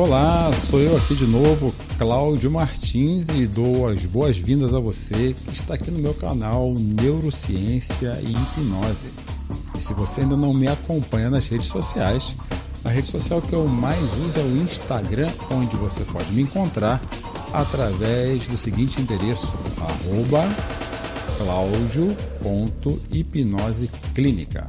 Olá, sou eu aqui de novo, Cláudio Martins, e dou as boas-vindas a você que está aqui no meu canal Neurociência e Hipnose. E se você ainda não me acompanha nas redes sociais, a rede social que eu mais uso é o Instagram, onde você pode me encontrar através do seguinte endereço, @claudio.hipnoseclínica.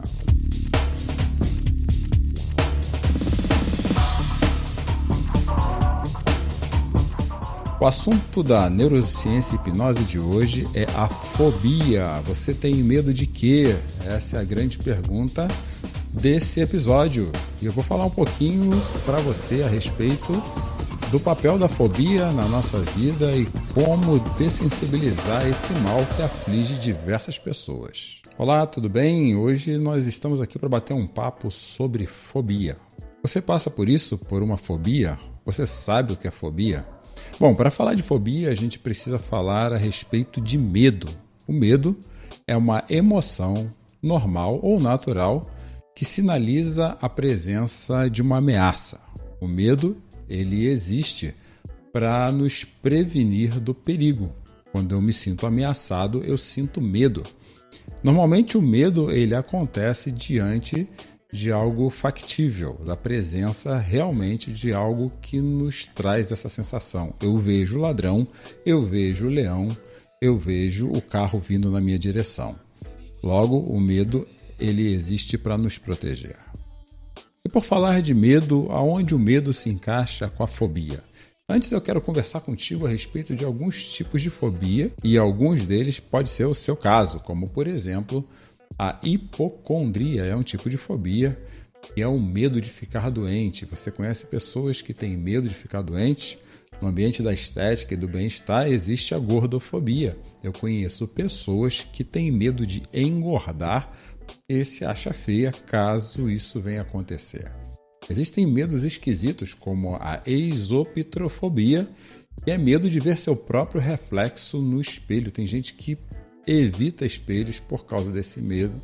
O assunto da neurociência e hipnose de hoje é a fobia. Você tem medo de quê? Essa é a grande pergunta desse episódio. E eu vou falar um pouquinho para você a respeito do papel da fobia na nossa vida e como dessensibilizar esse mal que aflige diversas pessoas. Olá, tudo bem? Hoje nós estamos aqui para bater um papo sobre fobia. Você passa por isso, por uma fobia? Você sabe o que é fobia? Bom, para falar de fobia, a gente precisa falar a respeito de medo. O medo é uma emoção normal ou natural que sinaliza a presença de uma ameaça. O medo, ele existe para nos prevenir do perigo. Quando eu me sinto ameaçado, eu sinto medo. Normalmente o medo ele acontece diante de algo factível, da presença realmente de algo que nos traz essa sensação. Eu vejo o ladrão, eu vejo o leão, eu vejo o carro vindo na minha direção. Logo, o medo ele existe para nos proteger. E por falar de medo, aonde o medo se encaixa com a fobia? Antes eu quero conversar contigo a respeito de alguns tipos de fobia e alguns deles pode ser o seu caso, como por exemplo, a hipocondria é um tipo de fobia e é o medo de ficar doente. Você conhece pessoas que têm medo de ficar doentes? No ambiente da estética e do bem-estar existe a gordofobia. Eu conheço pessoas que têm medo de engordar e se acha feia caso isso venha acontecer. Existem medos esquisitos como a exopitrofobia, que é medo de ver seu próprio reflexo no espelho. Tem gente que evita espelhos por causa desse medo.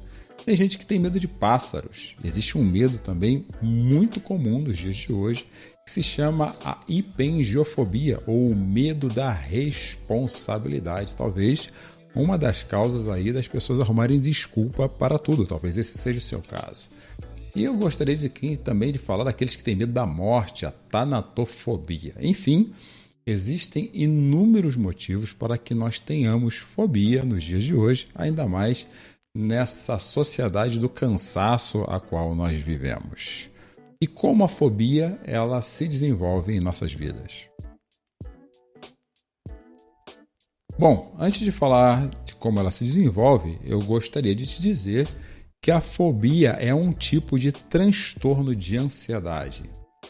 Tem gente que tem medo de pássaros. Existe um medo também muito comum nos dias de hoje, que se chama a hipengiofobia, ou o medo da responsabilidade. Talvez uma das causas aí das pessoas arrumarem desculpa para tudo. Talvez esse seja o seu caso. E eu gostaria também de falar daqueles que têm medo da morte, a tanatofobia. Enfim, existem inúmeros motivos para que nós tenhamos fobia nos dias de hoje, ainda mais nessa sociedade do cansaço a qual nós vivemos. E como a fobia ela se desenvolve em nossas vidas? Bom, antes de falar de como ela se desenvolve, eu gostaria de te dizer que a fobia é um tipo de transtorno de ansiedade.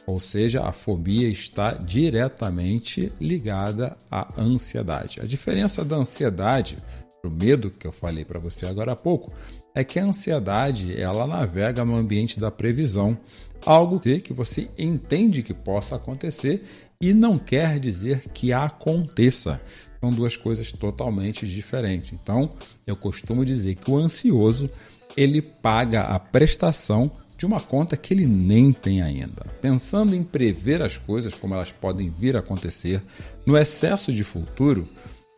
Ou seja, a fobia está diretamente ligada à ansiedade. A diferença da ansiedade para o medo, que eu falei para você agora há pouco, é que a ansiedade ela navega no ambiente da previsão, algo que você entende que possa acontecer e não quer dizer que aconteça. São duas coisas totalmente diferentes. Então, eu costumo dizer que o ansioso ele paga a prestação de uma conta que ele nem tem ainda. Pensando em prever as coisas como elas podem vir a acontecer, no excesso de futuro,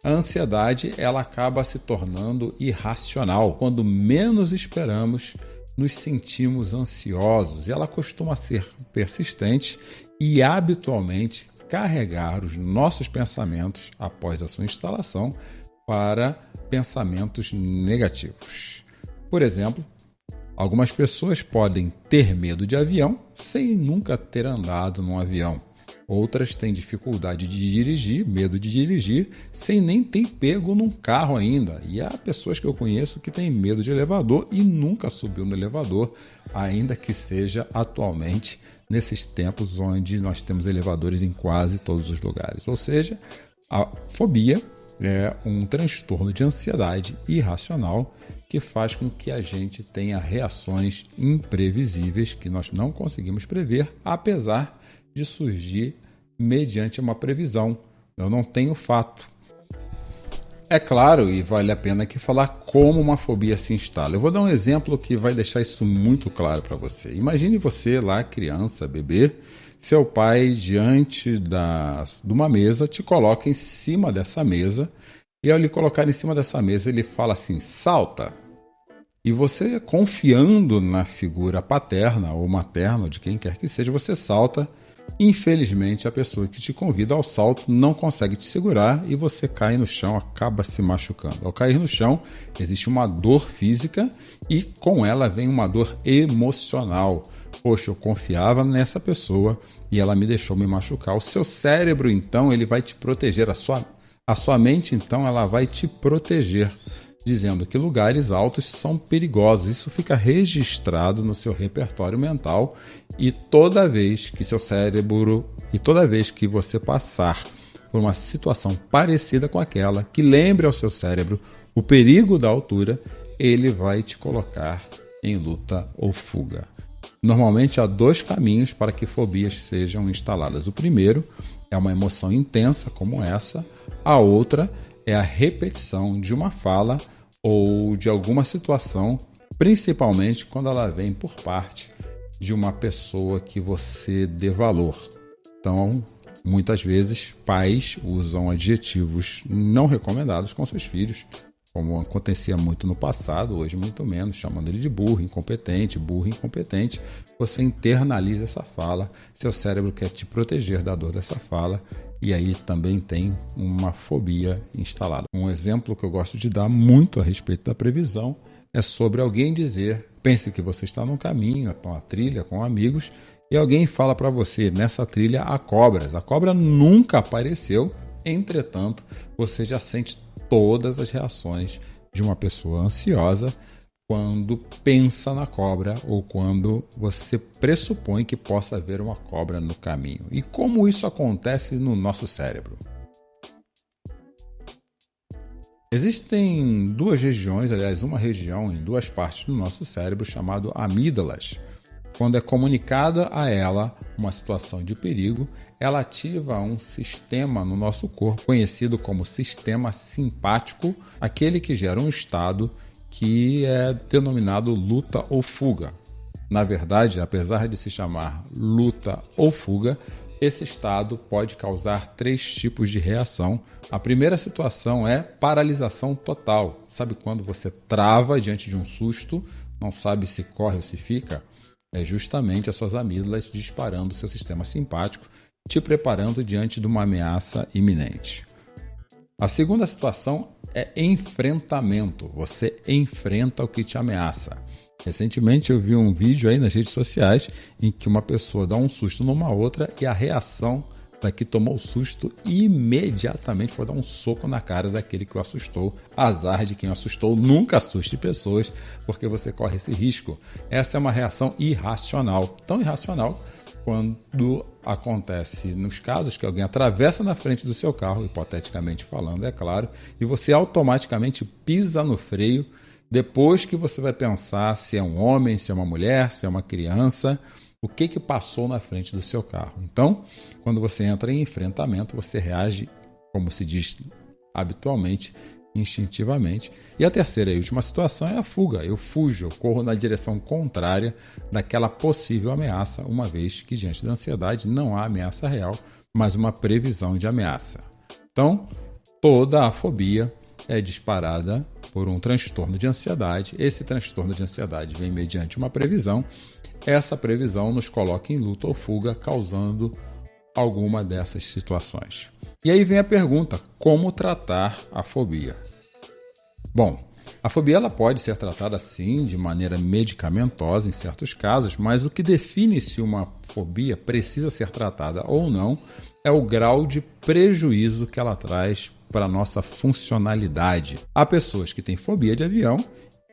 a ansiedade ela acaba se tornando irracional. Quando menos esperamos, nos sentimos ansiosos e ela costuma ser persistente e habitualmente carregar os nossos pensamentos após a sua instalação para pensamentos negativos. Por exemplo, algumas pessoas podem ter medo de avião sem nunca ter andado num avião. Outras têm dificuldade de dirigir, medo de dirigir, sem nem ter pego num carro ainda. E há pessoas que eu conheço que têm medo de elevador e nunca subiu no elevador, ainda que seja atualmente nesses tempos onde nós temos elevadores em quase todos os lugares. Ou seja, a fobia é um transtorno de ansiedade irracional que faz com que a gente tenha reações imprevisíveis que nós não conseguimos prever, apesar de surgir mediante uma previsão. Eu não tenho fato. É claro, e vale a pena aqui falar como uma fobia se instala. Eu vou dar um exemplo que vai deixar isso muito claro para você. Imagine você lá, criança, bebê, seu pai, diante de uma mesa, te coloca em cima dessa mesa, e ao lhe colocar em cima dessa mesa, ele fala assim, salta. E você, confiando na figura paterna ou materna, de quem quer que seja, você salta. Infelizmente, a pessoa que te convida ao salto não consegue te segurar e você cai no chão, acaba se machucando. Ao cair no chão, existe uma dor física e com ela vem uma dor emocional. Poxa, eu confiava nessa pessoa e ela me deixou me machucar. O seu cérebro, então, ele vai te proteger. A sua mente, então, ela vai te proteger, dizendo que lugares altos são perigosos. Isso fica registrado no seu repertório mental e toda vez que seu cérebro, e toda vez que você passar por uma situação parecida com aquela, que lembre ao seu cérebro o perigo da altura, ele vai te colocar em luta ou fuga. Normalmente há 2 caminhos para que fobias sejam instaladas. O primeiro é uma emoção intensa como essa, a outra é a repetição de uma fala ou de alguma situação, principalmente quando ela vem por parte de uma pessoa que você dê valor. Então, muitas vezes, pais usam adjetivos não recomendados com seus filhos, como acontecia muito no passado, hoje muito menos, chamando ele de burro, incompetente. Você internaliza essa fala, seu cérebro quer te proteger da dor dessa fala, e aí também tem uma fobia instalada. Um exemplo que eu gosto de dar muito a respeito da previsão é sobre alguém dizer, pense que você está num caminho, uma trilha com amigos, e alguém fala para você, nessa trilha há cobras. A cobra nunca apareceu, entretanto, você já sente todas as reações de uma pessoa ansiosa quando pensa na cobra ou quando você pressupõe que possa haver uma cobra no caminho. E como isso acontece no nosso cérebro? Existem 2 regiões, aliás, uma região em 2 partes do nosso cérebro chamado amígdalas. Quando é comunicada a ela uma situação de perigo, ela ativa um sistema no nosso corpo conhecido como sistema simpático, aquele que gera um estado que é denominado luta ou fuga. Na verdade, apesar de se chamar luta ou fuga, esse estado pode causar 3 tipos de reação. A primeira situação é paralisação total. Sabe quando você trava diante de um susto, não sabe se corre ou se fica? É justamente as suas amígdalas disparando o seu sistema simpático, te preparando diante de uma ameaça iminente. A segunda situação é enfrentamento. Você enfrenta o que te ameaça. Recentemente eu vi um vídeo aí nas redes sociais em que uma pessoa dá um susto numa outra e a reação da que tomou o susto imediatamente foi dar um soco na cara daquele que o assustou. Azar de quem o assustou, nunca assuste pessoas, porque você corre esse risco. Essa é uma reação irracional, tão irracional quando acontece nos casos que alguém atravessa na frente do seu carro, hipoteticamente falando, é claro, e você automaticamente pisa no freio depois que você vai pensar se é um homem, se é uma mulher, se é uma criança, o que passou na frente do seu carro. Então, quando você entra em enfrentamento, você reage, como se diz habitualmente, instintivamente. E a terceira e última situação é a fuga. Eu fujo, eu corro na direção contrária daquela possível ameaça, uma vez que diante da ansiedade não há ameaça real, mas uma previsão de ameaça. Então, toda a fobia é disparada por um transtorno de ansiedade. Esse transtorno de ansiedade vem mediante uma previsão. Essa previsão nos coloca em luta ou fuga, causando alguma dessas situações. E aí vem a pergunta, como tratar a fobia? Bom, a fobia ela pode ser tratada sim, de maneira medicamentosa em certos casos, mas o que define se uma fobia precisa ser tratada ou não é o grau de prejuízo que ela traz para a nossa funcionalidade. Há pessoas que têm fobia de avião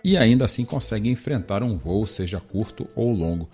e ainda assim conseguem enfrentar um voo, seja curto ou longo.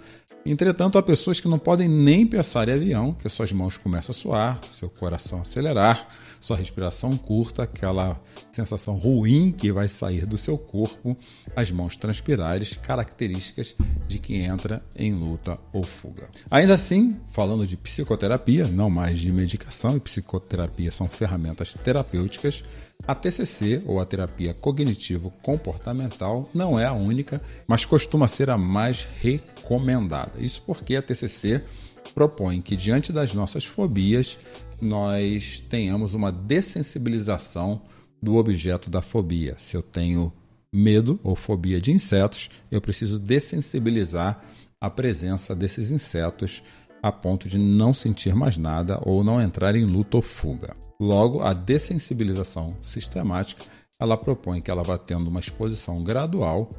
Entretanto, há pessoas que não podem nem pensar em avião, que suas mãos começam a suar, seu coração acelerar, sua respiração curta, aquela sensação ruim que vai sair do seu corpo, as mãos transpirarem, características de quem entra em luta ou fuga. Ainda assim, falando de psicoterapia, não mais de medicação, e psicoterapia são ferramentas terapêuticas, a TCC, ou a terapia cognitivo-comportamental, não é a única, mas costuma ser a mais recomendada. Isso porque a TCC propõe que diante das nossas fobias, nós tenhamos uma dessensibilização do objeto da fobia. Se eu tenho medo ou fobia de insetos, eu preciso dessensibilizar a presença desses insetos a ponto de não sentir mais nada ou não entrar em luta ou fuga. Logo, a dessensibilização sistemática, ela propõe que ela vá tendo uma exposição gradual,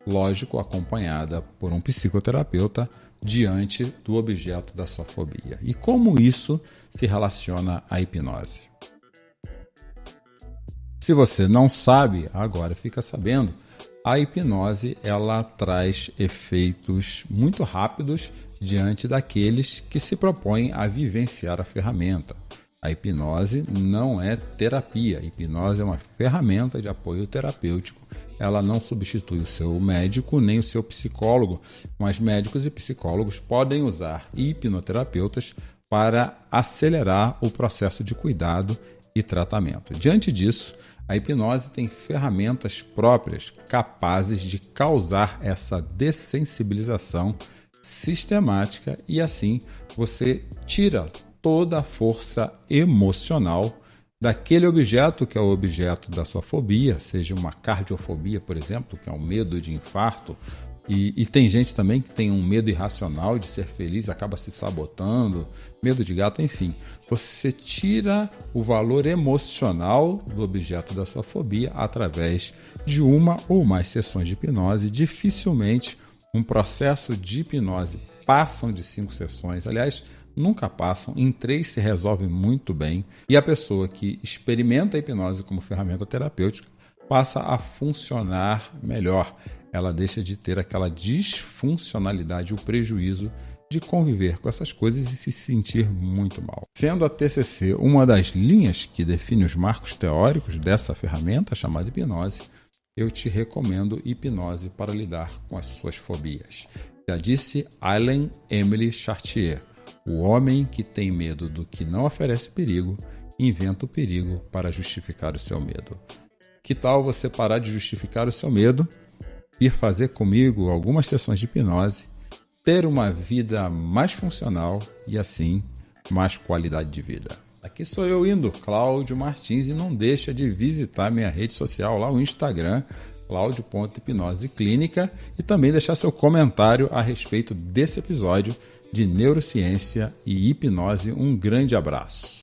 lógico, acompanhada por um psicoterapeuta diante do objeto da sua fobia. E como isso se relaciona à hipnose? Se você não sabe, agora fica sabendo. A hipnose, ela traz efeitos muito rápidos diante daqueles que se propõem a vivenciar a ferramenta. A hipnose não é terapia. A hipnose é uma ferramenta de apoio terapêutico. Ela não substitui o seu médico nem o seu psicólogo, mas médicos e psicólogos podem usar hipnoterapeutas para acelerar o processo de cuidado e tratamento. Diante disso, a hipnose tem ferramentas próprias capazes de causar essa dessensibilização sistemática e assim você tira toda a força emocional daquele objeto que é o objeto da sua fobia, seja uma cardiofobia, por exemplo, que é um medo de infarto, e tem gente também que tem um medo irracional de ser feliz, acaba se sabotando, medo de gato, enfim. Você tira o valor emocional do objeto da sua fobia através de uma ou mais sessões de hipnose. Dificilmente um processo de hipnose passam de 5 sessões, aliás, nunca passam, em 3 se resolve muito bem, e a pessoa que experimenta a hipnose como ferramenta terapêutica passa a funcionar melhor. Ela deixa de ter aquela disfuncionalidade, o prejuízo de conviver com essas coisas e se sentir muito mal. Sendo a TCC uma das linhas que define os marcos teóricos dessa ferramenta chamada hipnose, eu te recomendo Hipnose para lidar com as suas fobias. Já disse Alain Emile Chartier, o homem que tem medo do que não oferece perigo, inventa o perigo para justificar o seu medo. Que tal você parar de justificar o seu medo, ir fazer comigo algumas sessões de hipnose, ter uma vida mais funcional e assim mais qualidade de vida? Aqui sou eu indo, Cláudio Martins, e não deixa de visitar minha rede social lá, o Instagram, claudio.hipnoseclínica, e também deixar seu comentário a respeito desse episódio de neurociência e hipnose. Um grande abraço.